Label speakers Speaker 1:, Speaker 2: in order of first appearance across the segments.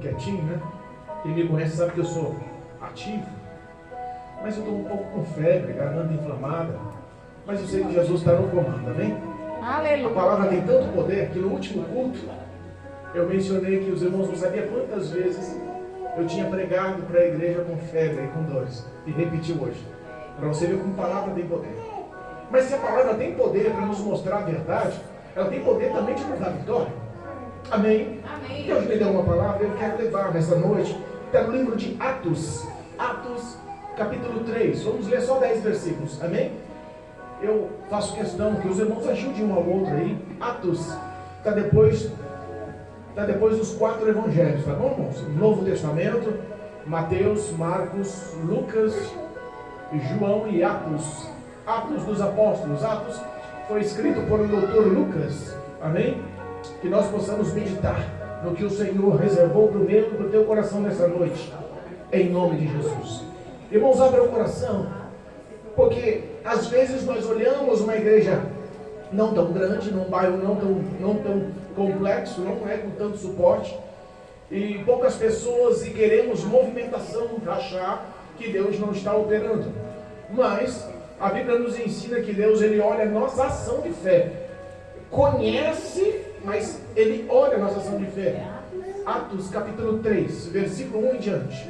Speaker 1: Quietinho, né? Quem me conhece sabe que eu sou ativo, mas eu estou um pouco com febre, garganta inflamada, mas eu sei que Jesus está no comando, amém?
Speaker 2: Aleluia.
Speaker 1: A palavra tem tanto poder que no último culto eu mencionei que os irmãos não sabiam quantas vezes eu tinha pregado para a igreja com febre e com dores, e repetiu hoje, para você ver como a palavra tem poder. Mas se a palavra tem poder para nos mostrar a verdade, ela tem poder também de nos dar vitória. Amém?
Speaker 2: Amém.
Speaker 1: Deus me deu uma palavra, eu quero levar nessa noite. Está no livro de Atos, capítulo 3. Vamos ler só 10 versículos, amém? Eu faço questão que os irmãos ajudem um ao outro aí. Atos está depois dos 4 evangelhos, tá bom, irmãos? Novo Testamento, Mateus, Marcos, Lucas, João e Atos. Atos dos Apóstolos. Atos foi escrito por um doutor Lucas, amém? Que nós possamos meditar no que o Senhor reservou para o meu e para o teu coração nessa noite, em nome de Jesus. Irmãos, abra o coração, porque às vezes nós olhamos uma igreja não tão grande, num bairro não tão complexo, não é com tanto suporte, e poucas pessoas, e queremos movimentação para achar que Deus não está operando. Mas a Bíblia nos ensina que Deus, Ele olha a nossa ação de fé, conhece, mas Ele olha a nossa ação de fé. Atos capítulo 3, versículo 1 em diante.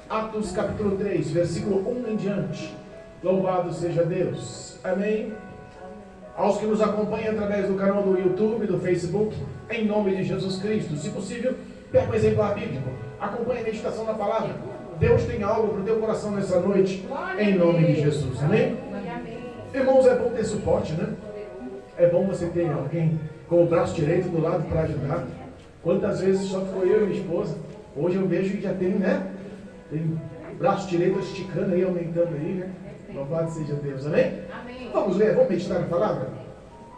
Speaker 1: Atos capítulo 3, versículo 1 em diante. Louvado seja Deus. Amém. Aos que nos acompanham através do canal do YouTube, do Facebook, em nome de Jesus Cristo. Se possível, pega um exemplar bíblico. Acompanhe a meditação da palavra. Deus tem algo para o teu coração nessa noite, em nome de Jesus. Amém? Irmãos, é bom ter suporte, né? É bom você ter alguém com o braço direito do lado para ajudar. Quantas vezes só foi eu e minha esposa. Hoje eu vejo que já tem, né? Tem braço direito esticando aí, aumentando aí, né? Louvado seja Deus, amém?
Speaker 2: Amém.
Speaker 1: Vamos ler, vamos meditar na palavra?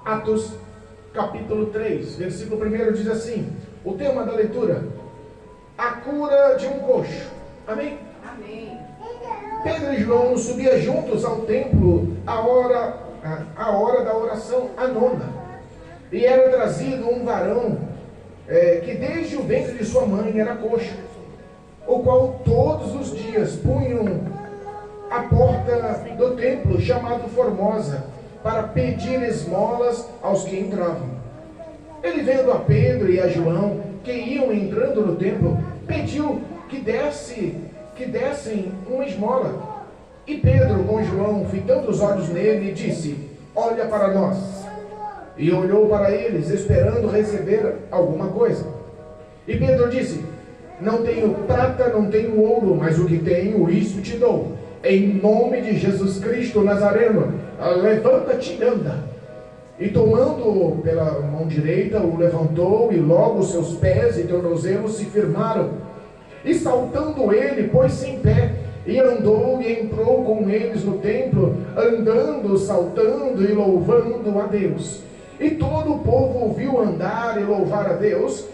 Speaker 1: Atos capítulo 3, versículo 1 diz assim: o tema da leitura: a cura de um coxo. Amém?
Speaker 2: Amém.
Speaker 1: Pedro e João subiam juntos ao templo a hora da oração, a nona. E era trazido um varão que desde o ventre de sua mãe era coxo, o qual todos os dias punham à porta do templo, chamado Formosa, para pedir esmolas aos que entravam. Ele, vendo a Pedro e a João, que iam entrando no templo, pediu que dessem uma esmola. E Pedro, com João, fitando os olhos nele, disse: olha para nós. E olhou para eles, esperando receber alguma coisa. E Pedro disse: não tenho prata, não tenho ouro, mas o que tenho, isso te dou. Em nome de Jesus Cristo Nazareno, levanta-te e anda. E tomando-o pela mão direita, o levantou, e logo seus pés e tornozelos se firmaram. E saltando ele, pôs-se em pé, e andou e entrou com eles no templo, andando, saltando e louvando a Deus. E todo o povo ouviu andar e louvar a Deus,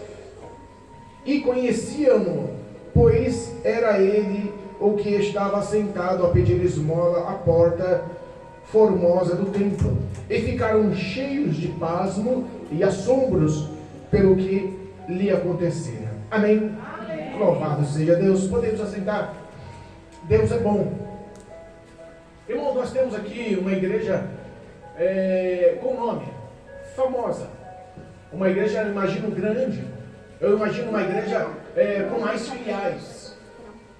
Speaker 1: e conheciam-no, pois era ele o que estava sentado a pedir esmola à porta formosa do templo. E ficaram cheios de pasmo e assombros pelo que lhe acontecera. Amém? Amém. Louvado seja Deus. Podemos assentar. Deus é bom. Irmãos, nós temos aqui uma igreja com nome, famosa. Uma igreja, eu imagino, grande. Eu imagino uma igreja com mais filiais.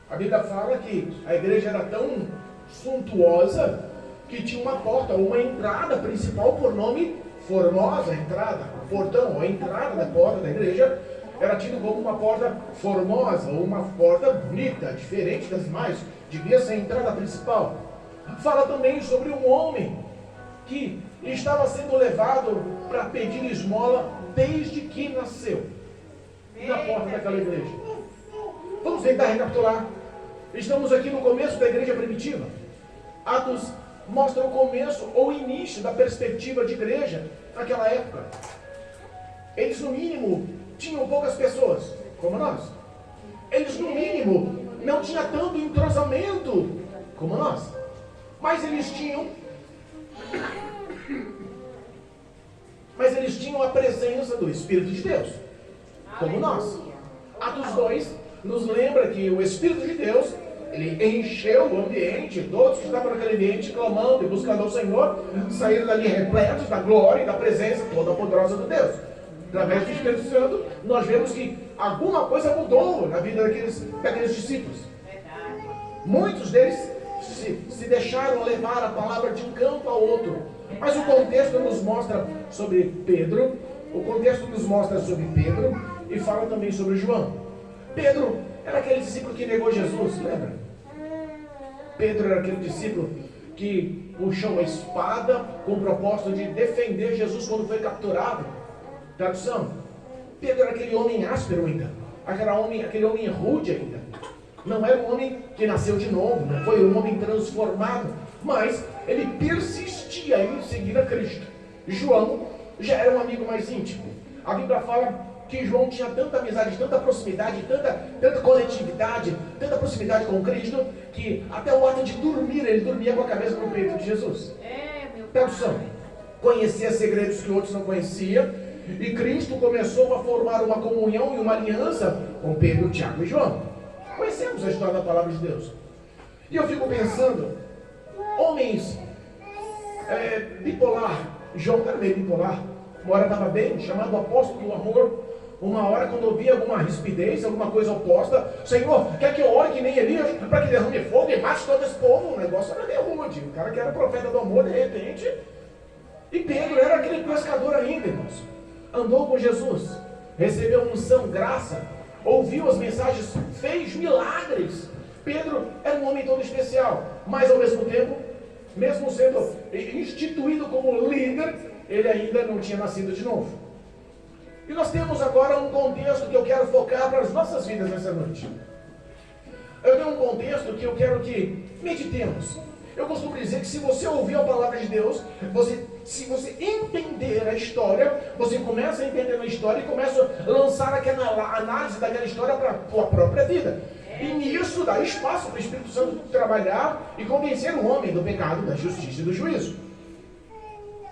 Speaker 1: A Bíblia fala que a igreja era tão suntuosa que tinha uma porta, uma entrada principal por nome Formosa. A entrada, o portão, a entrada da porta da igreja era tido como uma porta formosa, ou uma porta bonita, diferente das demais. Devia ser a entrada principal. Fala também sobre um homem que estava sendo levado para pedir esmola desde que nasceu na porta daquela igreja. Vamos tentar recapitular. Estamos aqui no começo da igreja primitiva. Atos mostra o começo ou o início da perspectiva de igreja naquela época. Eles, no mínimo, tinham poucas pessoas, como nós. Eles, no mínimo, não tinham tanto entrosamento como nós. Mas eles tinham a presença do Espírito de Deus, como nós. Atos 2 nos lembra que o Espírito de Deus, ele encheu o ambiente, todos que estavam naquele ambiente clamando e buscando ao Senhor, saíram dali repletos da glória e da presença toda poderosa de Deus. Através do Espírito Santo, nós vemos que alguma coisa mudou na vida daqueles discípulos. Muitos deles se deixaram levar a palavra de um canto ao outro. Mas o contexto nos mostra sobre Pedro, e fala também sobre João. Pedro era aquele discípulo que negou Jesus, lembra? Pedro era aquele discípulo que puxou a espada com o propósito de defender Jesus quando foi capturado. Tradução: Pedro era aquele homem áspero ainda, aquele homem rude ainda. Não era um homem que nasceu de novo, não foi um homem transformado, mas ele persistia em seguir a Cristo. João já era um amigo mais íntimo. A Bíblia fala que João tinha tanta amizade, tanta proximidade, tanta coletividade, tanta proximidade com Cristo, que até o ato de dormir, ele dormia com a cabeça no peito de Jesus. Tradução: conhecia segredos que outros não conheciam, e Cristo começou a formar uma comunhão e uma aliança com Pedro, Tiago e João. Conhecemos a história da palavra de Deus. E eu fico pensando, homens bipolar. João era meio bipolar. Uma hora estava bem, chamado apóstolo do amor. Uma hora, quando ouvia alguma rispidez, alguma coisa oposta, Senhor, quer que eu ore que nem Elias, para que derrame fogo e mate todo esse povo? O negócio era meio rude. O cara que era profeta do amor, de repente. E Pedro era aquele pescador ainda, irmãos. Andou com Jesus, recebeu unção, graça, ouviu as mensagens, fez milagres. Pedro era um homem todo especial, mas ao mesmo tempo, mesmo sendo instituído como líder, ele ainda não tinha nascido de novo. E nós temos agora um contexto que eu quero focar para as nossas vidas nessa noite. Eu tenho um contexto que eu quero que meditemos. Eu costumo dizer que se você ouvir a palavra de Deus, se você entender a história, você começa a entender a história e começa a lançar aquela análise daquela história para a sua própria vida. E nisso dá espaço para o Espírito Santo trabalhar e convencer o homem do pecado, da justiça e do juízo.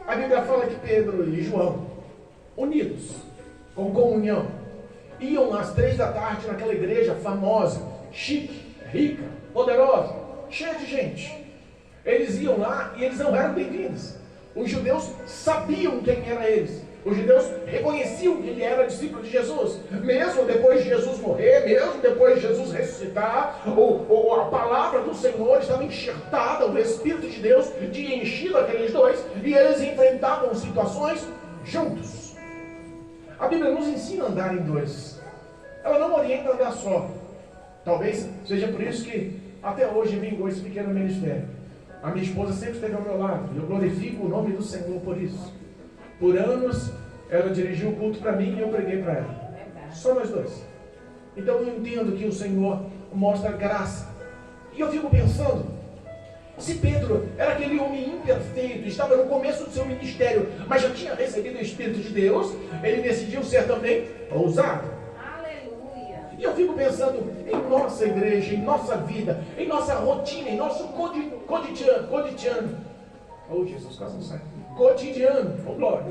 Speaker 1: A Bíblia fala que Pedro e João, unidos, com comunhão, iam às 3 da tarde naquela igreja famosa, chique, rica, poderosa, cheia de gente. Eles iam lá e eles não eram bem-vindos. Os judeus sabiam quem era eles. Os judeus reconheciam que ele era discípulo de Jesus. Mesmo depois de Jesus morrer, mesmo depois de Jesus ressuscitar, a palavra do Senhor estava enxertada, o Espírito de Deus tinha enchido aqueles dois, e eles enfrentavam situações juntos. A Bíblia nos ensina a andar em dois. Ela não orienta a andar só. Talvez seja por isso que até hoje vingou esse pequeno ministério. A minha esposa sempre esteve ao meu lado, e eu glorifico o nome do Senhor por isso. Por anos, ela dirigiu o culto para mim e eu preguei para ela. Só nós dois. Então eu entendo que o Senhor mostra graça. E eu fico pensando, se Pedro era aquele homem imperfeito, estava no começo do seu ministério, mas já tinha recebido o Espírito de Deus, ele decidiu ser também ousado. E eu fico pensando em nossa igreja, em nossa vida, em nossa rotina, em nosso cotidiano. Oh, Jesus, quase não sai. Cotidiano, oh glória.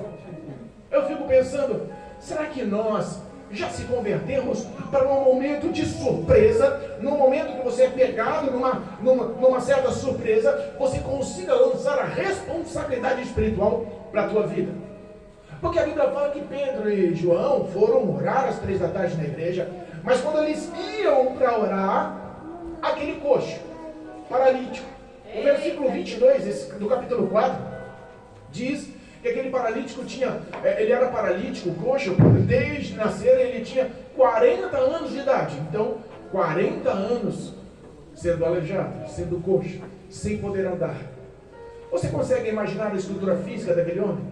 Speaker 1: Eu fico pensando, será que nós já se convertemos para um momento de surpresa, num momento que você é pegado numa certa surpresa, você consiga lançar a responsabilidade espiritual para a tua vida? Porque a Bíblia fala que Pedro e João foram orar às 3 da tarde na igreja, mas quando eles iam para orar, aquele coxo, paralítico, o versículo 22 do capítulo 4, diz que aquele paralítico ele era paralítico, coxo, desde nascer ele tinha 40 anos de idade. Então, 40 anos sendo aleijado, sendo coxo, sem poder andar. Você consegue imaginar a estrutura física daquele homem?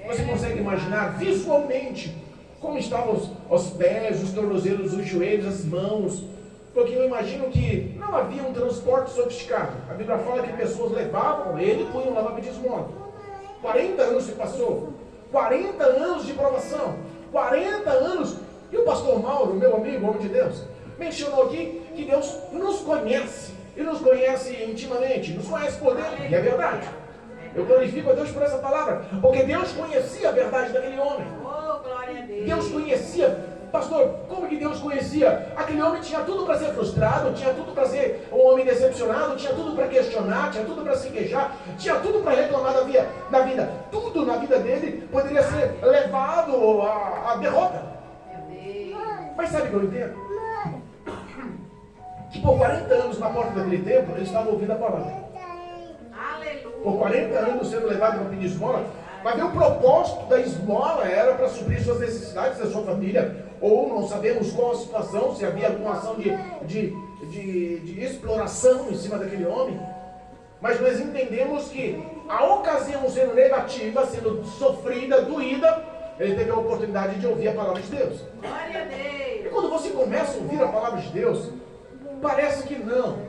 Speaker 1: Você consegue imaginar visualmente como estavam os pés, os tornozelos, os joelhos, as mãos? Porque eu imagino que não havia um transporte sofisticado. A Bíblia fala que pessoas levavam ele e punham lá de esmola. 40 anos se passou. 40 anos de provação. 40 anos. E o pastor Mauro, meu amigo, homem de Deus, mencionou aqui que Deus nos conhece. E nos conhece intimamente. Nos conhece por dentro. E é verdade. Eu glorifico a Deus por essa palavra. Porque Deus conhecia a verdade daquele homem.
Speaker 2: Oh, glória a Deus.
Speaker 1: Deus conhecia pastor, como que Deus conhecia? Aquele homem tinha tudo para ser frustrado, tinha tudo para ser um homem decepcionado, tinha tudo para questionar, tinha tudo para se queixar, tinha tudo para reclamar da vida. Tudo na vida dele poderia ser levado à derrota. Mas sabe o que eu entendo? Que por 40 anos na porta daquele templo, ele estava ouvindo a palavra. Por 40 anos sendo levado para pedir esmola. Mas o propósito da esmola era para suprir suas necessidades da sua família, ou não sabemos qual a situação, se havia alguma ação de exploração em cima daquele homem. Mas nós entendemos que a ocasião sendo negativa, sendo sofrida, doída, ele teve a oportunidade de ouvir a palavra de Deus.
Speaker 2: Glória a Deus.
Speaker 1: E quando você começa a ouvir a palavra de Deus, parece que não.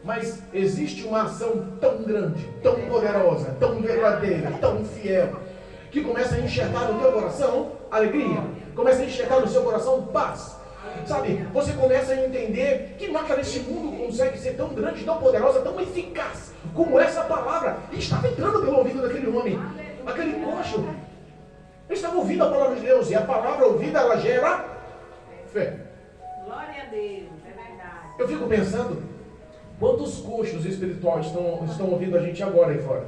Speaker 1: Mas existe uma ação tão grande, tão poderosa, tão verdadeira, tão fiel, que começa a enxertar no teu coração alegria, começa a enxertar no seu coração paz. Sabe, você começa a entender que nada neste mundo consegue ser tão grande, tão poderosa, tão eficaz, como essa palavra. E estava entrando pelo ouvido daquele homem, aquele coxo. Ele estava ouvindo a palavra de Deus, e a palavra ouvida, ela gera fé.
Speaker 2: Glória a Deus, é verdade.
Speaker 1: Eu fico pensando, quantos coxos espirituais estão ouvindo a gente agora aí fora?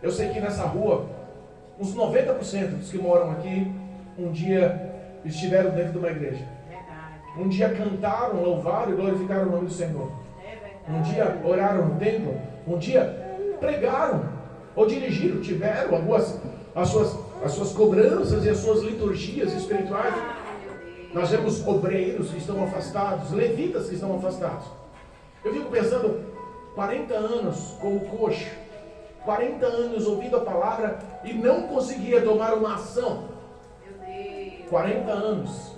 Speaker 1: Eu sei que nessa rua, uns 90% dos que moram aqui, um dia estiveram dentro de uma igreja. Um dia cantaram, louvaram e glorificaram o nome do Senhor. Um dia oraram no templo, um dia pregaram, ou dirigiram, tiveram as suas cobranças e as suas liturgias espirituais. Nós vemos obreiros que estão afastados, levitas que estão afastados. Eu fico pensando, 40 anos como coxo, 40 anos ouvindo a palavra e não conseguia tomar uma ação. 40 anos.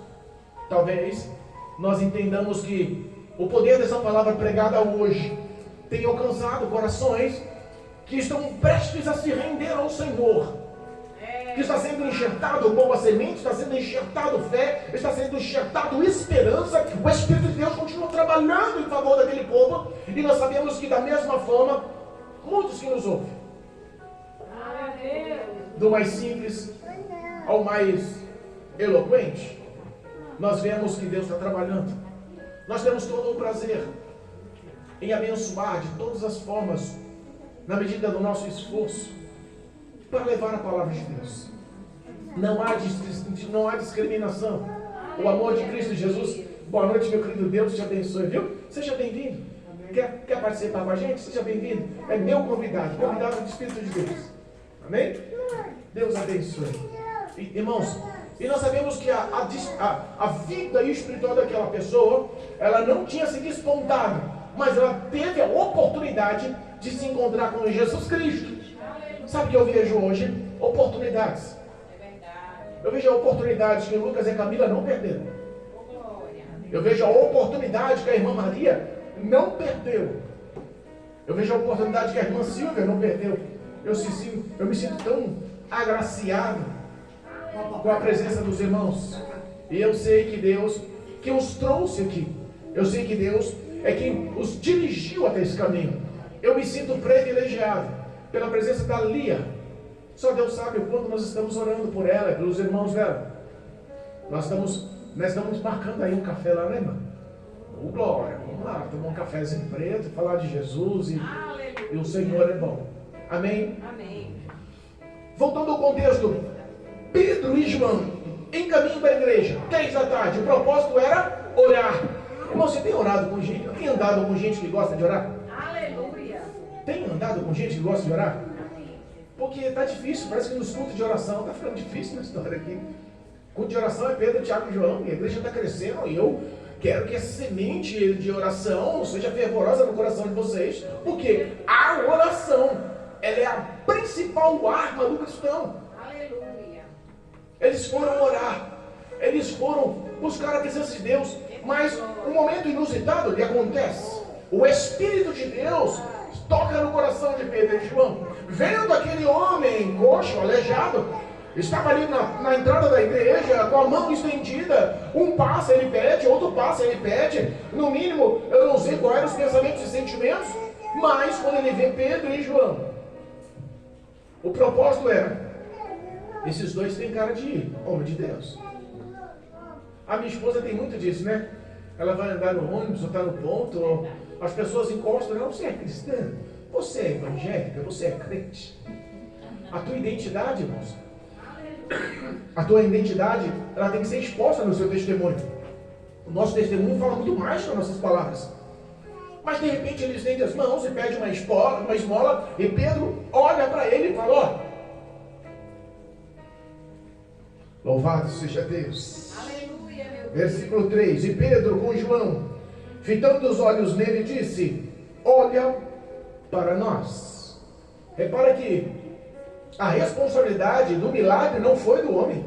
Speaker 1: Talvez nós entendamos que o poder dessa palavra pregada hoje tem alcançado corações que estão prestes a se render ao Senhor. Que está sendo enxertado boa semente, está sendo enxertado fé, está sendo enxertado esperança. O Espírito de Deus continua trabalhando em favor daquele povo. E nós sabemos que da mesma forma, muitos que nos ouvem, do mais simples ao mais eloquente, nós vemos que Deus está trabalhando. Nós temos todo o prazer em abençoar de todas as formas, na medida do nosso esforço, para levar a palavra de Deus. Não há discriminação. O amor de Cristo Jesus. Boa noite, meu querido. Deus te abençoe, viu? Seja bem-vindo. Quer participar com a gente? Seja bem-vindo. É meu convidado do Espírito de Deus. Amém? Deus abençoe. Irmãos, e nós sabemos que a vida espiritual daquela pessoa, ela não tinha se despontado, mas ela teve a oportunidade de se encontrar com Jesus Cristo. Sabe o que eu vejo hoje? Oportunidades. Eu vejo a oportunidade que Lucas e Camila não perderam. Eu vejo a oportunidade que a irmã Maria não perdeu. Eu vejo a oportunidade que a irmã Silvia não perdeu. Eu me sinto tão agraciado com a presença dos irmãos. E eu sei que Deus que os trouxe aqui. Eu sei que Deus é quem os dirigiu até esse caminho. Eu me sinto privilegiado pela presença da Lia. Só Deus sabe o quanto nós estamos orando por ela e pelos irmãos dela. Nós estamos marcando aí um café lá, né, irmã? Ô, glória, vamos lá, tomar um cafezinho preto, falar de Jesus e o Senhor é bom. Amém?
Speaker 2: Amém.
Speaker 1: Voltando ao contexto, Pedro e João em caminho para a igreja, 3 da tarde. O propósito era orar. Irmão, você tem orado com gente? Tem andado com gente que gosta de orar?
Speaker 2: Aleluia.
Speaker 1: Tem andado com gente que gosta de orar? Porque está difícil, parece que nos cultos de oração está ficando difícil na história aqui. Culto de oração é Pedro, Tiago e João, e a igreja está crescendo, e eu quero que essa semente de oração seja fervorosa no coração de vocês, porque a oração, ela é a principal arma do cristão.
Speaker 2: Aleluia.
Speaker 1: Eles foram orar, eles foram buscar a presença de Deus, mas um momento inusitado que acontece. O Espírito de Deus toca no coração de Pedro e João, vendo aquele homem coxo, aleijado, estava ali na entrada da igreja, com a mão estendida, um passa, ele pede, outro passa, ele pede, no mínimo, eu não sei quais eram os pensamentos e sentimentos, mas quando ele vê Pedro e João, o propósito era Esses dois têm cara de homem de Deus. A minha esposa tem muito disso, né? Ela vai andar no ônibus, ou está no ponto, ou as pessoas encostam, não, você é cristã, você é evangélica, você é crente. A tua identidade, irmãos, a tua identidade, ela tem que ser exposta no seu testemunho. O nosso testemunho fala muito mais que as nossas palavras. Mas de repente ele estende as mãos e pede uma esmola, e Pedro olha para ele e fala, ó, louvado seja Deus.
Speaker 2: Aleluia, meu Deus.
Speaker 1: Versículo 3, e Pedro com João, fitando os olhos nele, disse, olha para nós. Repara que a responsabilidade do milagre não foi do homem.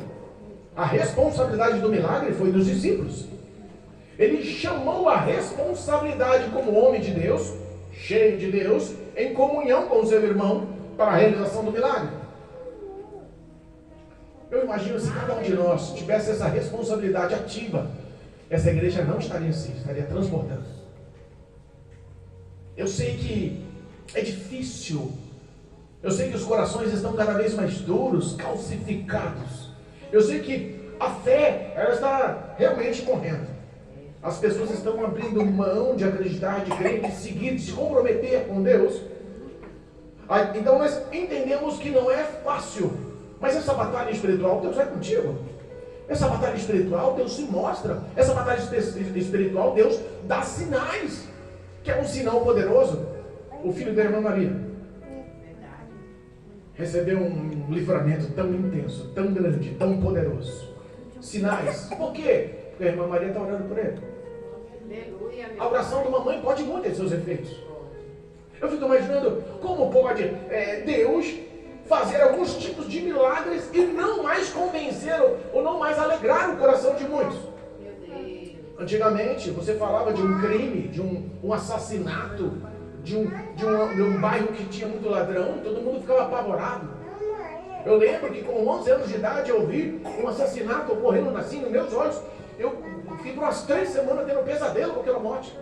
Speaker 1: A responsabilidade do milagre foi dos discípulos. Ele chamou a responsabilidade como homem de Deus, cheio de Deus, em comunhão com o seu irmão, para a realização do milagre. Eu imagino se cada um de nós tivesse essa responsabilidade ativa, essa igreja não estaria assim, estaria transbordando. Eu sei que é difícil, eu sei que os corações estão cada vez mais duros, calcificados. Eu sei que a fé, ela está realmente morrendo. As pessoas estão abrindo mão de acreditar, de crer, de seguir, de se comprometer com Deus. Então nós entendemos que não é fácil. Mas essa batalha espiritual, Deus é contigo. Essa batalha espiritual, Deus se mostra. Essa batalha espiritual, Deus dá sinais. Que é um sinal poderoso. O filho da irmã Maria recebeu um livramento tão intenso, tão grande, tão poderoso. Sinais. Por quê? Porque a irmã Maria está orando por ele.
Speaker 2: Aleluia, meu
Speaker 1: A oração de uma mãe pode muito ter seus efeitos. Eu fico imaginando como pode Deus fazer alguns tipos de milagres e não mais convencer ou não mais alegrar o coração de muitos.
Speaker 2: Meu Deus.
Speaker 1: Antigamente, você falava de um crime, de um assassinato, de um bairro que tinha muito ladrão, todo mundo ficava apavorado. Eu lembro que com 11 anos de idade eu vi um assassinato ocorrendo assim nos meus olhos. Eu fiquei por umas 3 semanas tendo pesadelo com aquela morte.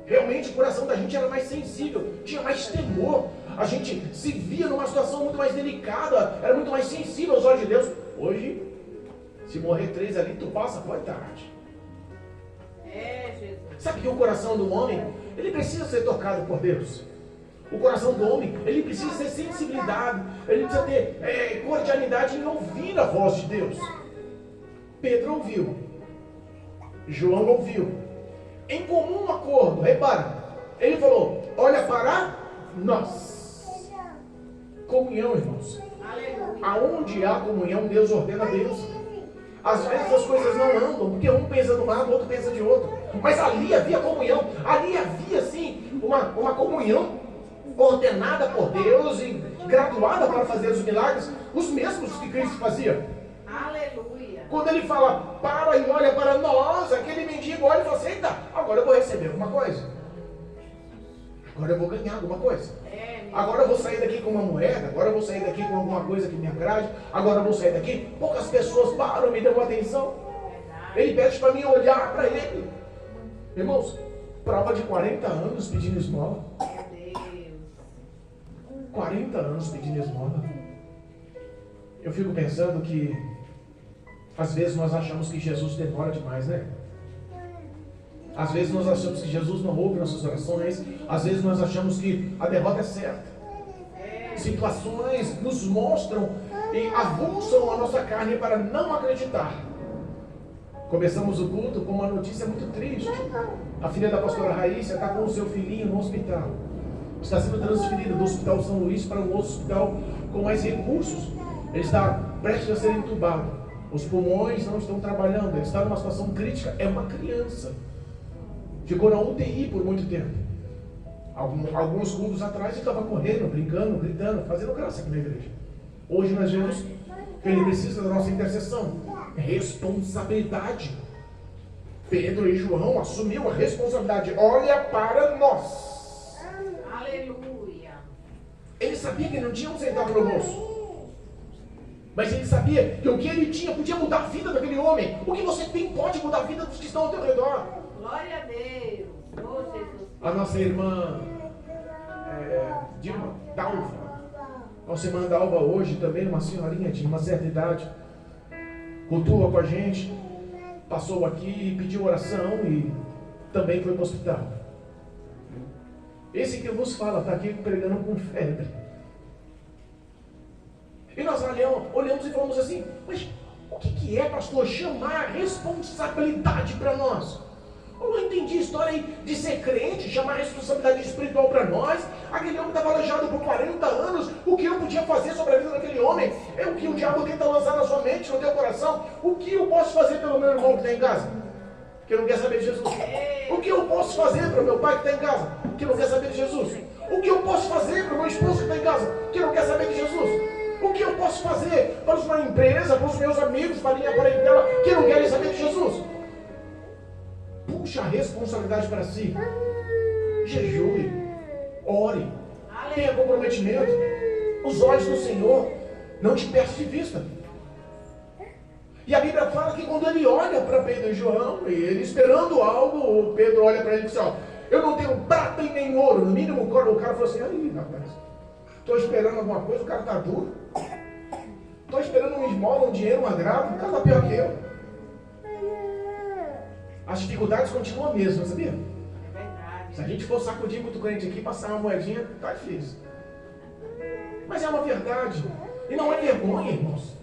Speaker 1: Realmente o coração da gente era mais sensível, tinha mais temor. A gente se via numa situação muito mais delicada, era muito mais sensível aos olhos de Deus. Hoje, se morrer 3 ali, tu passa, pode tarde.
Speaker 2: É, Jesus.
Speaker 1: Sabe que o coração do homem, ele precisa ser tocado por Deus. O coração do homem, ele precisa ter sensibilidade, ele precisa ter cordialidade em ouvir a voz de Deus. Pedro ouviu, João ouviu, em comum acordo, repara, ele falou, olha para nós. Comunhão, irmãos.
Speaker 2: Aleluia.
Speaker 1: Aonde há comunhão, Deus ordena a Deus. Às vezes as coisas não andam, porque um pensa de um lado, o outro pensa de outro. Mas ali havia comunhão, ali havia sim uma comunhão ordenada por Deus e graduada para fazer os milagres, os mesmos que Cristo fazia.
Speaker 2: Aleluia.
Speaker 1: Quando ele fala, para e olha para nós, aquele mendigo olha e fala assim, eita, agora eu vou receber alguma coisa. Agora eu vou ganhar alguma coisa. Agora eu vou sair daqui com uma moeda, agora eu vou sair daqui com alguma coisa que me agrade, agora eu vou sair daqui. Poucas pessoas param e me dão atenção. Ele pede para mim olhar para ele. Irmãos, prova de 40 anos pedindo esmola. 40 anos pedindo esmola. Eu fico pensando que às vezes nós achamos que Jesus demora demais, né? Às vezes nós achamos que Jesus não ouve nossas orações. Às vezes nós achamos que a derrota é certa. Situações nos mostram e avulsam a nossa carne para não acreditar. Começamos o culto com uma notícia muito triste. A filha da pastora Raíssa está com o seu filhinho no hospital. Está sendo transferida do Hospital São Luís para um outro hospital com mais recursos. Ele está prestes a ser entubado. Os pulmões não estão trabalhando. Ele está numa situação crítica. É uma criança. Ficou na UTI por muito tempo. Alguns cultos atrás ele estava correndo, brincando, gritando, fazendo graça aqui na igreja. Hoje nós vemos que ele precisa da nossa intercessão. Responsabilidade. Pedro e João assumiu a responsabilidade. Olha para nós.
Speaker 2: Aleluia.
Speaker 1: Ele sabia que ele não tinha um centavo no bolso. Mas ele sabia que o que ele tinha podia mudar a vida daquele homem. O que você tem pode mudar a vida dos que estão ao teu redor.
Speaker 2: Glória a Deus. Oh, Jesus.
Speaker 1: A nossa irmã Dilma, Dalva, Nossa irmã Dalva hoje também, uma senhorinha de uma certa idade, cultua com a gente, passou aqui, pediu oração e também foi para o hospital. Esse que vos fala está aqui pregando com febre. E nós olhamos e falamos assim, mas o que é, pastor, chamar a responsabilidade para nós? Eu não entendi a história aí de ser crente, chamar a responsabilidade espiritual para nós. Aquele homem estava aleijado por 40 anos. O que eu podia fazer sobre a vida daquele homem? É o que o diabo tenta lançar na sua mente, no teu coração. O que eu posso fazer pelo meu irmão que está em casa, que não quer saber de Jesus? O que eu posso fazer para o meu pai que está em casa, que não quer saber de Jesus? O que eu posso fazer para o meu esposo que está em casa, que não quer saber de Jesus? O que eu posso fazer para a minha empresa, para os meus amigos, para a minha parentela, que não querem saber de Jesus? Puxa a responsabilidade para si. Jejue, ore, tenha comprometimento. Os olhos do Senhor não te perdem de vista. E a Bíblia fala que quando ele olha para Pedro e João, e ele esperando algo, o Pedro olha para ele e diz assim, ó, eu não tenho prata e nem ouro. No mínimo o cara falou assim, aí rapaz, estou esperando alguma coisa, o cara está duro. Estou esperando um esmola, um dinheiro, um agrado, o cara está pior que eu. As dificuldades continuam a mesma, sabia?
Speaker 2: É verdade.
Speaker 1: Se a gente for sacudir muito crente aqui, passar uma moedinha, tá difícil. Mas é uma verdade. E não é vergonha, irmãos.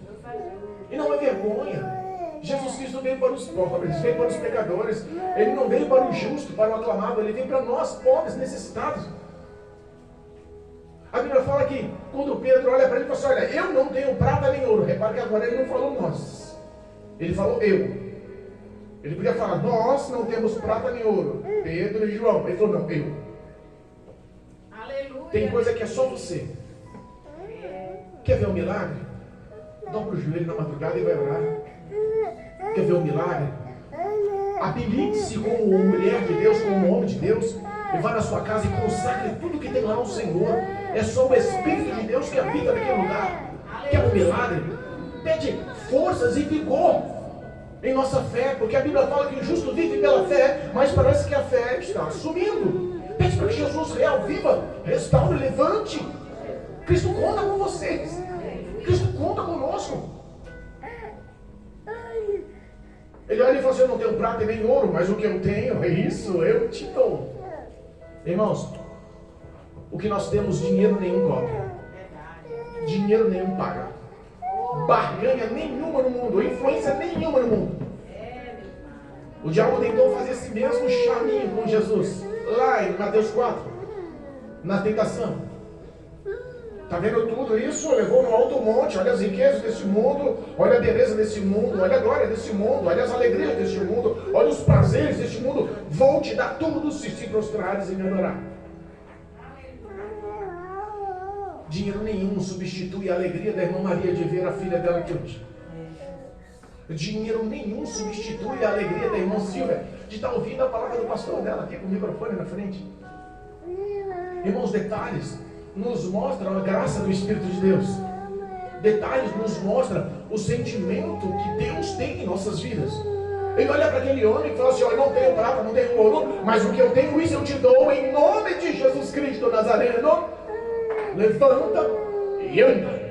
Speaker 1: E não é vergonha. Jesus Cristo veio para os pobres, veio para os pecadores. Ele não veio para o justo, para o aclamado. Ele veio para nós, pobres, necessitados. A Bíblia fala que quando Pedro olha para ele e fala assim, olha, eu não tenho prata nem ouro. Repare que agora ele não falou nós. Ele falou eu. Ele podia falar, nós não temos prata nem ouro. Pedro e João. Ele falou, não, eu.
Speaker 2: Aleluia.
Speaker 1: Tem coisa que é só você. Quer ver um milagre? Dobra o joelho na madrugada e vai orar. Quer ver um milagre? Habilite-se como mulher de Deus, como homem de Deus. E vá na sua casa e consagre tudo que tem lá ao Senhor. É só o Espírito de Deus que habita naquele lugar. Quer um milagre? Pede forças e vigor em nossa fé, porque a Bíblia fala que o justo vive pela fé, mas parece que a fé está sumindo. Pede para que Jesus real viva, restaure, levante. Cristo conta com vocês. Cristo conta conosco. Ele olha e fala assim, eu não tenho prata e nem ouro, mas o que eu tenho é isso, eu te dou. Irmãos, o que nós temos, dinheiro nenhum cobra. Dinheiro nenhum paga. Barganha nenhuma no mundo, influência nenhuma no mundo. O diabo tentou fazer esse mesmo charminho com Jesus, lá em Mateus 4, na tentação. Está vendo tudo isso? Levou no alto monte, olha as riquezas desse mundo, olha a beleza desse mundo, olha a glória desse mundo, olha as alegrias deste mundo, olha os prazeres deste mundo. Vou te dar tudo se prostrares e me adorar. Dinheiro nenhum substitui a alegria da irmã Maria de ver a filha dela aqui hoje. Dinheiro nenhum substitui a alegria da irmã Silvia de estar ouvindo a palavra do pastor dela aqui com o microfone na frente. Irmãos, detalhes nos mostram a graça do Espírito de Deus. Detalhes nos mostram o sentimento que Deus tem em nossas vidas. Ele olha para aquele homem e fala assim, eu não tenho prata, não tenho ouro, mas o que eu tenho, isso eu te dou em nome de Jesus Cristo Nazareno. Levanta e anda.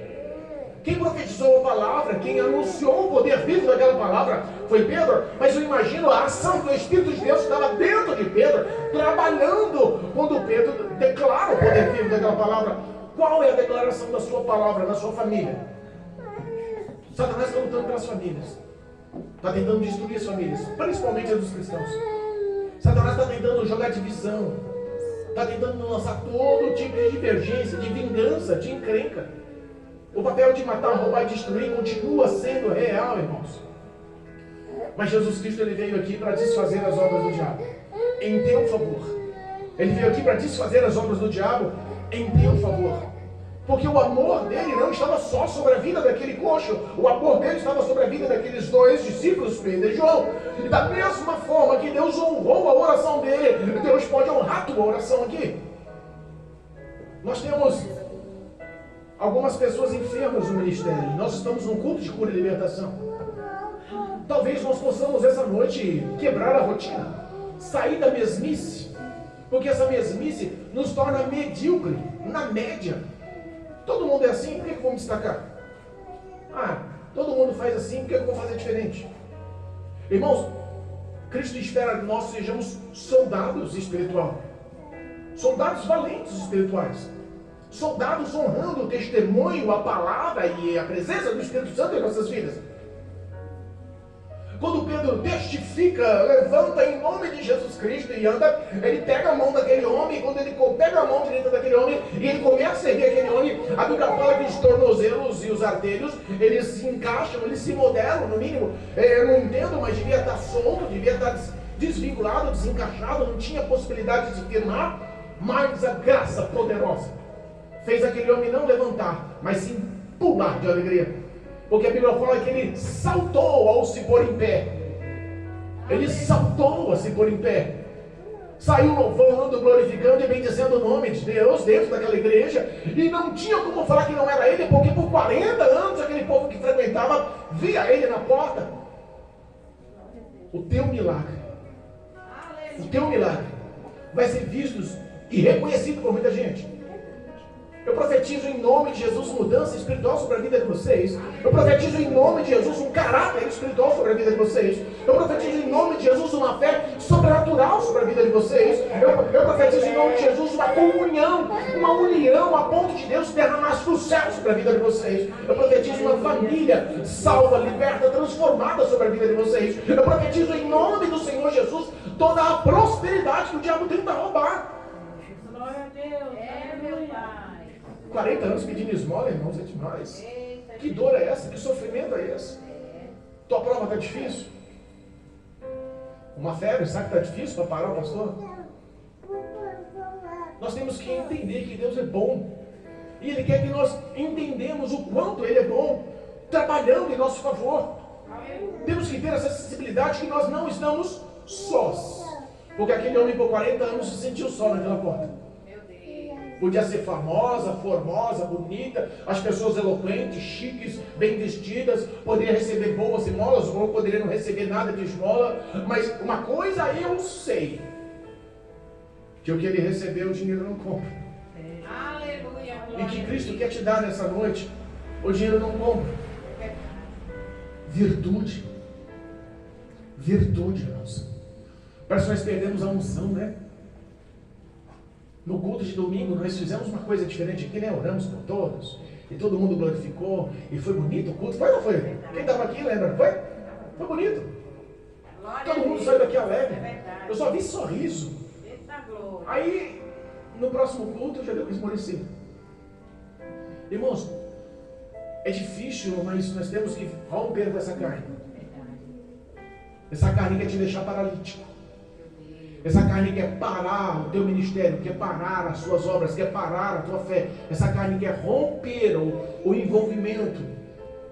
Speaker 1: Quem profetizou a palavra, quem anunciou o poder vivo daquela palavra foi Pedro, mas eu imagino a ação do Espírito de Deus que estava dentro de Pedro, trabalhando quando Pedro declara o poder vivo daquela palavra. Qual é a declaração da sua palavra na sua família? Satanás está lutando pelas famílias, está tentando destruir as famílias, principalmente as dos cristãos. Satanás está tentando jogar divisão, está tentando lançar todo tipo de divergência, de vingança, de encrenca. O papel de matar, roubar e destruir continua sendo real, irmãos. Mas Jesus Cristo ele veio aqui para desfazer as obras do diabo em teu favor. Ele veio aqui para desfazer as obras do diabo em teu favor. Porque o amor dele não estava só sobre a vida daquele coxo. O amor dele estava sobre a vida daqueles dois discípulos, Pedro e João. E da mesma forma que Deus honrou a oração dele, Deus pode honrar a tua oração aqui. Nós temos algumas pessoas enfermas no ministério. Nós estamos num culto de cura e libertação. Talvez nós possamos essa noite quebrar a rotina, sair da mesmice, porque essa mesmice nos torna medíocre, na média. Todo mundo é assim, por que eu vou me destacar? Ah, todo mundo faz assim, por que eu vou fazer diferente? Irmãos, Cristo espera que nós sejamos soldados espirituais. Soldados valentes espirituais. Soldados honrando o testemunho, a palavra e a presença do Espírito Santo em nossas vidas. Quando Pedro testifica, levanta em nome de Jesus Cristo e anda, ele pega a mão daquele homem, e quando ele pega a mão direita daquele homem, e ele começa a erguer aquele homem, a Bíblia fala que os tornozelos e os artelhos, eles se encaixam, eles se modelam, no mínimo, eu não entendo, mas devia estar solto, devia estar desvinculado, desencaixado, não tinha possibilidade de se firmar, mas a graça poderosa fez aquele homem não levantar, mas sim pular de alegria. Porque a Bíblia fala que ele saltou ao se pôr em pé. Ele saltou a se pôr em pé. Saiu louvando, glorificando e bendizendo o nome de Deus dentro daquela igreja. E não tinha como falar que não era ele, porque por 40 anos aquele povo que frequentava via ele na porta. O teu milagre vai ser visto e reconhecido por muita gente. Eu profetizo em nome de Jesus mudança espiritual sobre a vida de vocês. Eu profetizo em nome de Jesus um caráter espiritual sobre a vida de vocês. Eu profetizo em nome de Jesus uma fé sobrenatural sobre a vida de vocês. Eu profetizo em nome de Jesus uma comunhão, uma união a ponto de Deus derramar do céu sobre a vida de vocês. Eu profetizo uma família salva, liberta, transformada sobre a vida de vocês. Eu profetizo em nome do Senhor Jesus toda a prosperidade que o diabo tenta roubar.
Speaker 2: Glória a Deus. É, meu Pai.
Speaker 1: 40 anos pedindo esmola, irmãos, é demais. Que dor é essa? Que sofrimento é esse? Tua prova está difícil? Uma febre, sabe que está difícil para parar o pastor? Nós temos que entender que Deus é bom. E Ele quer que nós entendamos o quanto Ele é bom, trabalhando em nosso favor. Temos que ter essa sensibilidade que nós não estamos sós. Porque aquele homem por 40 anos se sentiu só naquela porta. Podia ser famosa, formosa, bonita, as pessoas eloquentes, chiques, bem vestidas, poderia receber boas esmolas, ou poderia não receber nada de esmola, mas uma coisa eu sei, que o que ele recebeu, o dinheiro não compra.
Speaker 2: Aleluia.
Speaker 1: E que Cristo quer te dar nessa noite, o dinheiro não compra. Virtude. Virtude, irmãos. Parece que nós perdemos a unção, né? No culto de domingo nós fizemos uma coisa diferente aqui, né? Oramos por todos. E todo mundo glorificou. E foi bonito o culto. Foi ou não foi? Quem estava aqui lembra? Foi? Foi bonito. Todo mundo saiu daqui alegre. Eu só vi sorriso. Aí, no próximo culto, já deu para esmorecer. Irmãos, é difícil, mas nós temos que romper com essa carne. Essa carne quer te deixar paralítico. Essa carne quer parar o teu ministério, quer parar as suas obras, quer parar a tua fé. Essa carne quer romper o envolvimento,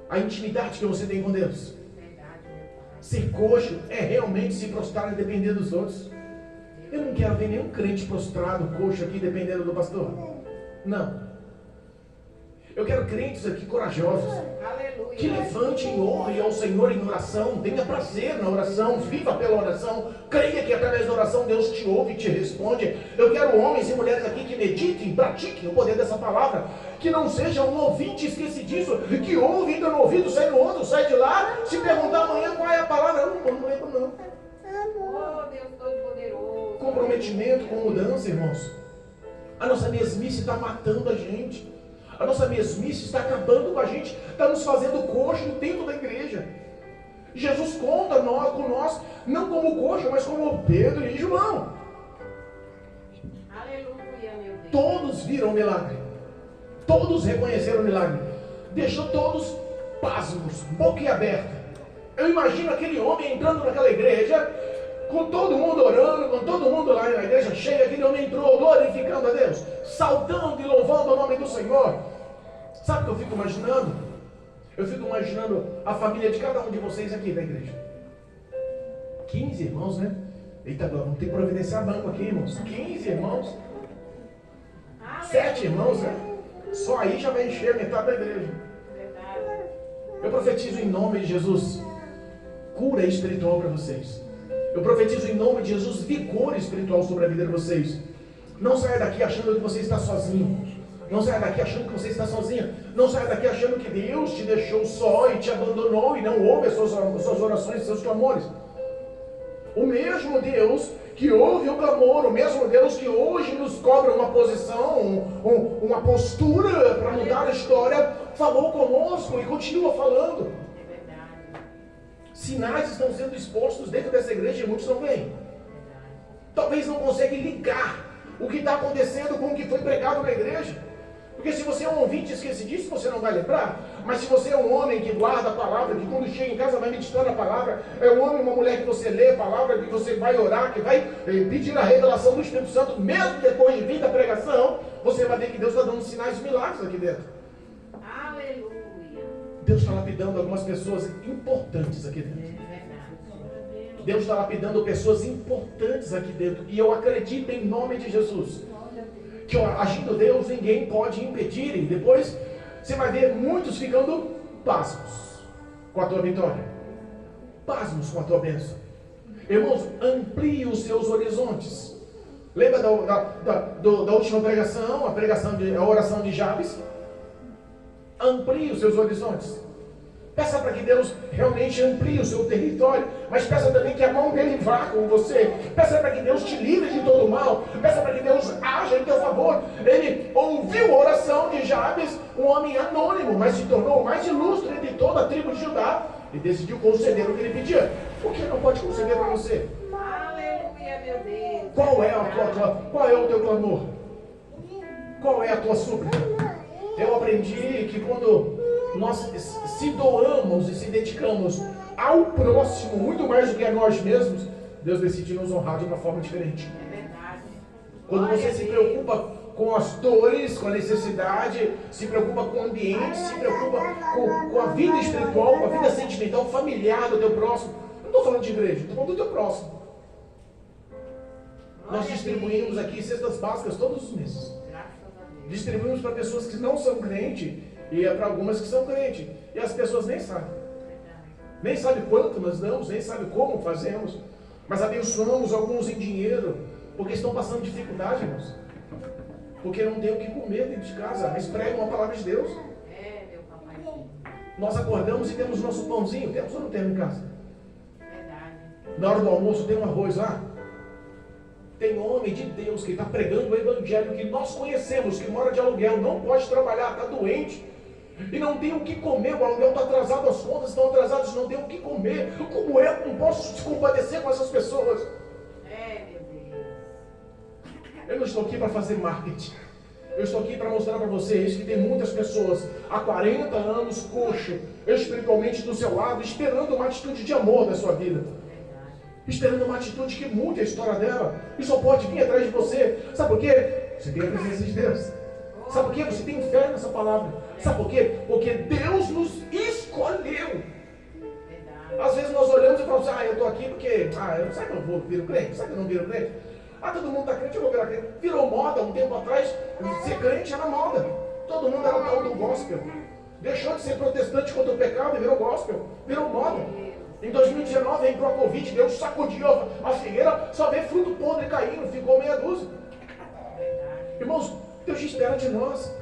Speaker 1: a intimidade que você tem com Deus. Ser coxo é realmente se prostrar e depender dos outros. Eu não quero ver nenhum crente prostrado, coxo aqui, dependendo do pastor. Não. Eu quero crentes aqui corajosos.
Speaker 2: Aleluia.
Speaker 1: Que levante e honre ao Senhor em oração. Tenha prazer na oração. Viva pela oração. Creia que através da oração Deus te ouve e te responde. Eu quero homens e mulheres aqui que meditem, pratiquem o poder dessa palavra. Que não seja um ouvinte esquecidiço, que ouve, entra no ouvido, sai no outro, sai de lá. Se perguntar amanhã qual é a palavra, não lembro não.
Speaker 2: Oh, Deus Todo-Poderoso.
Speaker 1: Comprometimento com mudança, irmãos. A nossa mesmice está matando a gente. A nossa mesmice está acabando com a gente, está nos fazendo coxo dentro da igreja. Jesus conta com nós, não como coxo, mas como Pedro e João.
Speaker 2: Aleluia, meu Deus.
Speaker 1: Todos viram o milagre. Todos reconheceram o milagre. Deixou todos pasmos, boquiaberta. Eu imagino aquele homem entrando naquela igreja, com todo mundo orando, com todo mundo lá na igreja cheia, aquele homem entrou glorificando a Deus, saltando e louvando o nome do Senhor. Sabe o que eu fico imaginando? Eu fico imaginando a família de cada um de vocês aqui da igreja. 15 irmãos, né? Eita, vamos ter que providenciar banco aqui, irmãos. 15 irmãos. 7 irmãos, né? Só aí já vai encher a metade da igreja. Eu profetizo em nome de Jesus cura espiritual para vocês. Eu profetizo em nome de Jesus vigor espiritual sobre a vida de vocês. Não saia daqui achando que você está sozinho. Não saia daqui achando que você está sozinha. Não saia daqui achando que Deus te deixou só e te abandonou e não ouve as suas orações e seus clamores. O mesmo Deus que ouve o clamor, o mesmo Deus que hoje nos cobra uma posição, uma postura para mudar a história, falou conosco e continua falando.
Speaker 2: É verdade.
Speaker 1: Sinais estão sendo expostos dentro dessa igreja e muitos não veem. Talvez não conseguem ligar o que está acontecendo com o que foi pregado na igreja. Porque se você é um ouvinte esquecidíssimo, você não vai lembrar. Mas se você é um homem que guarda a palavra, que quando chega em casa vai meditando a palavra, é um homem, uma mulher que você lê a palavra, que você vai orar, que vai pedir a revelação do Espírito Santo, mesmo depois de vir da pregação, você vai ver que Deus está dando sinais e milagres aqui dentro.
Speaker 2: Aleluia.
Speaker 1: Deus está lapidando algumas pessoas importantes aqui dentro.
Speaker 2: É verdade.
Speaker 1: Deus está lapidando pessoas importantes aqui dentro. E eu acredito em nome de Jesus que agindo Deus, ninguém pode impedir. E depois você vai ver muitos ficando pasmos com a tua vitória, pasmos com a tua bênção. Irmãos, amplie os seus horizontes. Lembra da última pregação, a oração de Jabes? Amplie os seus horizontes. Peça para que Deus realmente amplie o seu território, mas peça também que a mão dele vá com você. Peça para que Deus te livre de todo mal. Peça para que Deus haja em teu favor. Ele ouviu a oração de Jabes, um homem anônimo, mas se tornou o mais ilustre de toda a tribo de Judá e decidiu conceder o que ele pedia. Por que não pode conceder para você?
Speaker 2: Aleluia, meu Deus.
Speaker 1: Qual é o teu clamor? Qual é a tua súplica? Eu aprendi que quando nós se doamos e se dedicamos ao próximo, muito mais do que a nós mesmos, Deus decide nos honrar de uma forma diferente.
Speaker 2: É verdade.
Speaker 1: Quando você se preocupa com as dores, com a necessidade, se preocupa com o ambiente, se preocupa com a vida espiritual, com a vida sentimental, familiar do teu próximo. Não estou falando de igreja, estou falando do teu próximo. Nós distribuímos aqui cestas básicas todos os meses. Distribuímos para pessoas que não são crentes e para algumas que são crentes. E as pessoas nem sabem. Nem sabem quanto nós damos, nem sabem como fazemos. Mas abençoamos alguns em dinheiro, porque estão passando dificuldade, irmãos. Porque não tem o que comer dentro de casa, mas pregam a palavra de Deus.
Speaker 2: É, meu papai.
Speaker 1: Nós acordamos e temos nosso pãozinho. Temos ou não temos em casa?
Speaker 2: Verdade.
Speaker 1: Na hora do almoço tem um arroz lá. Tem um homem de Deus que está pregando o evangelho que nós conhecemos, que mora de aluguel, não pode trabalhar, está doente e não tem o que comer. O aluguel está atrasado, as contas estão atrasadas, não tem o que comer. Como eu não posso se compadecer com essas pessoas?
Speaker 2: É, meu Deus.
Speaker 1: Eu não estou aqui para fazer marketing. Eu estou aqui para mostrar para vocês que tem muitas pessoas há 40 anos, coxo, espiritualmente do seu lado, esperando uma atitude de amor da sua vida. Esperando uma atitude que mude a história dela. E só pode vir atrás de você. Sabe por quê? Você tem a presença de Deus. Sabe por quê? Você tem fé nessa palavra. Sabe por quê? Porque Deus nos escolheu. Às vezes nós olhamos e falamos assim, eu estou aqui porque, será que eu vou vir crente? Será que eu não viro crente? Todo mundo está crente, eu vou virar crente. Virou moda um tempo atrás, ser crente era moda. Todo mundo era o tal do gospel. Deixou de ser protestante contra o pecado e virou gospel. Virou moda. Em 2019 entrou a Covid, Deus sacudiu a figueira, só vê fruto podre caindo, ficou meia dúzia. Irmãos, Deus espera de nós.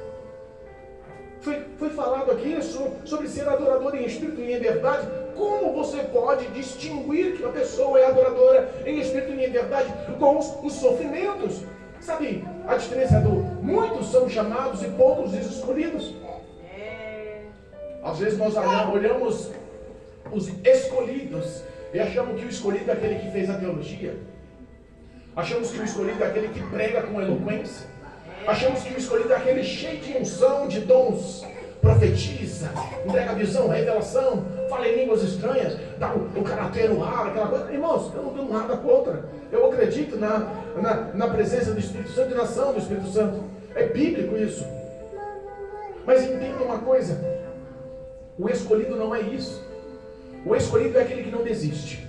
Speaker 1: Foi falado aqui sobre ser adorador em espírito e em verdade. Como você pode distinguir que uma pessoa é adoradora em espírito e em verdade com os sofrimentos? Sabe a diferença do muitos são chamados e poucos escolhidos? Às vezes nós olhamos os escolhidos e achamos que o escolhido é aquele que fez a teologia. Achamos que o escolhido é aquele que prega com eloquência. Achamos que o escolhido é aquele cheio de unção, de dons, profetiza, entrega visão, revelação, fala em línguas estranhas, dá o caráter no ar, aquela coisa. Irmãos, eu não tenho nada contra. Eu acredito na presença do Espírito Santo e na ação do Espírito Santo. É bíblico isso. Mas entenda uma coisa: o escolhido não é isso. O escolhido é aquele que não desiste.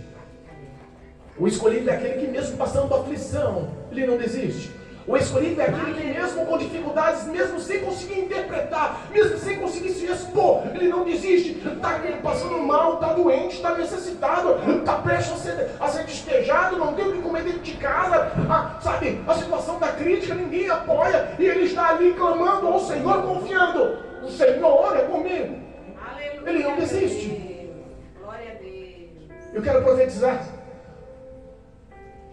Speaker 1: O escolhido é aquele que mesmo passando aflição, ele não desiste. O escolhido é aquele que mesmo com dificuldades, mesmo sem conseguir interpretar, mesmo sem conseguir se expor, ele não desiste. Está passando mal, está doente, está necessitado, está prestes a ser despejado, não tem o que comer dentro de casa, sabe, a situação da crítica, ninguém apoia, e ele está ali clamando ao Senhor, confiando, o Senhor é comigo.
Speaker 2: Aleluia.
Speaker 1: Ele não desiste.
Speaker 2: Glória a Deus.
Speaker 1: Eu quero profetizar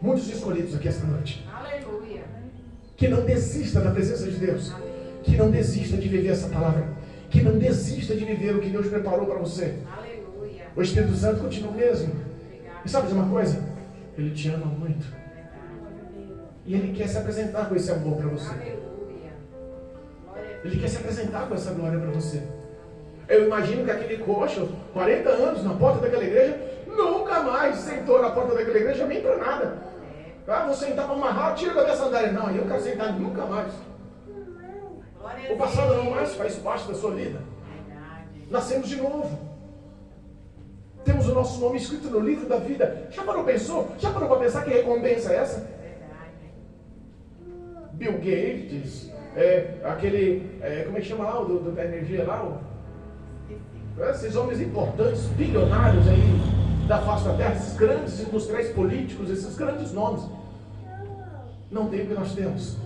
Speaker 1: muitos escolhidos aqui esta noite,
Speaker 2: Aleluia.
Speaker 1: que não desista da presença de Deus,
Speaker 2: Amém.
Speaker 1: que não desista de viver essa palavra, que não desista de viver o que Deus preparou para você.
Speaker 2: Aleluia.
Speaker 1: O Espírito Santo continua o mesmo.
Speaker 2: Obrigado.
Speaker 1: E sabe de uma coisa? Ele te ama muito. E Ele quer se apresentar com esse amor para você.
Speaker 2: Aleluia. Glória a Deus.
Speaker 1: Ele quer se apresentar com essa glória para você. Eu imagino que aquele coxo, 40 anos na porta daquela igreja, nunca mais sentou na porta daquela igreja nem para nada. Vou sentar para amarrar, tira da minha sandália. Não, eu quero sentar nunca mais.
Speaker 2: Glória a
Speaker 1: O passado
Speaker 2: Deus.
Speaker 1: não mais faz parte da sua vida.
Speaker 2: Verdade.
Speaker 1: Nascemos de novo. Temos o nosso nome escrito no livro da vida. Já parou para pensar que recompensa é essa?
Speaker 2: Verdade.
Speaker 1: Bill Gates, como é que chama lá, da energia lá? Esses homens importantes, bilionários aí da face da terra, esses grandes industriais políticos, esses grandes nomes. Não tem o que nós temos.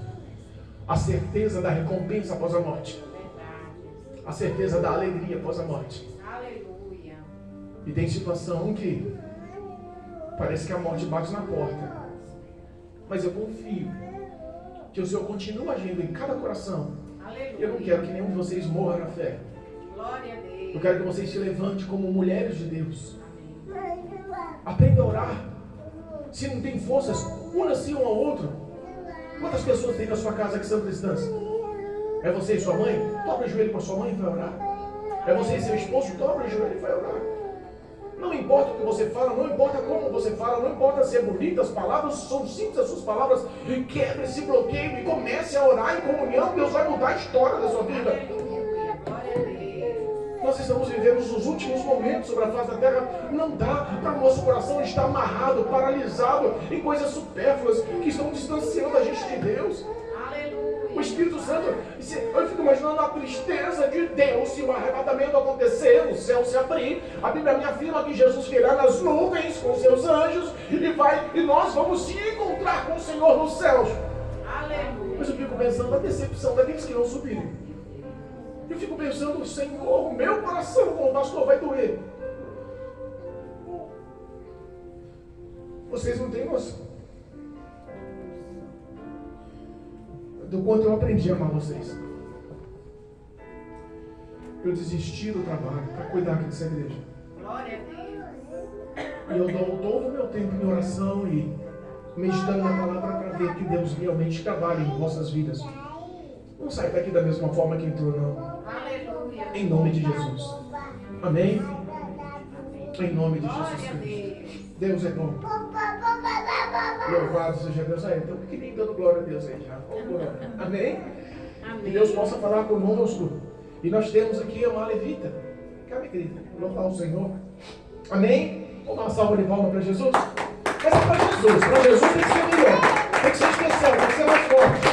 Speaker 1: A certeza da recompensa após a morte.
Speaker 2: Verdade.
Speaker 1: A certeza da alegria após a morte.
Speaker 2: Aleluia.
Speaker 1: E tem situação que parece que a morte bate na porta. Mas eu confio que o Senhor continua agindo em cada coração.
Speaker 2: Aleluia.
Speaker 1: Eu não quero que nenhum de vocês morra na fé.
Speaker 2: Glória a Deus.
Speaker 1: Eu quero que vocês se levantem como mulheres de Deus.
Speaker 2: Amém.
Speaker 1: Aprenda a orar. Se não tem forças, una-se um ao outro. Quantas pessoas tem na sua casa que são cristãs? É você e sua mãe? Dobra o joelho para sua mãe e vai orar. É você e seu esposo? Dobra o joelho e vai orar. Não importa o que você fala, não importa como você fala, não importa se é bonita, as palavras são simples, as suas palavras. E quebre esse bloqueio e comece a orar em comunhão. Deus vai mudar a história da sua vida.
Speaker 2: Aleluia. Glória a Deus.
Speaker 1: Nós estamos vivendo os últimos momentos sobre a face da terra. Não dá para o nosso coração estar amarrado, paralisado em coisas supérfluas que estão distanciando a gente de Deus.
Speaker 2: Aleluia.
Speaker 1: O Espírito Santo, eu fico imaginando a tristeza de Deus se o arrebatamento acontecer, o céu se abrir. A Bíblia me afirma que Jesus virá nas nuvens com seus anjos e nós vamos se encontrar com o Senhor nos céus.
Speaker 2: Aleluia.
Speaker 1: Mas eu fico pensando na decepção daqueles que não subirem. Eu fico pensando, Senhor, o meu coração como pastor vai doer. Vocês não têm noção do quanto eu aprendi a amar vocês. Eu desisti do trabalho para cuidar aqui dessa igreja.
Speaker 2: Glória a Deus.
Speaker 1: E eu dou todo o meu tempo em oração e meditando na palavra para ver que Deus realmente trabalha em vossas vidas. Não sai daqui da mesma forma que entrou, não.
Speaker 2: Aleluia.
Speaker 1: Em nome de Jesus. Amém? Em nome de
Speaker 2: Glória
Speaker 1: Jesus
Speaker 2: a
Speaker 1: Cristo.
Speaker 2: Deus.
Speaker 1: Deus é bom. Louvado seja Deus. Aí, então pequenininho dando glória a Deus aí já. Amém? Que
Speaker 2: Amém.
Speaker 1: Deus possa falar conosco. E nós temos aqui uma levita. Cabe, querida, louvar o Senhor. Amém? Vamos dar uma salva de palmas para Jesus? Essa é para Jesus. Para Jesus tem que ser melhor. Tem que ser especial, tem que ser mais forte.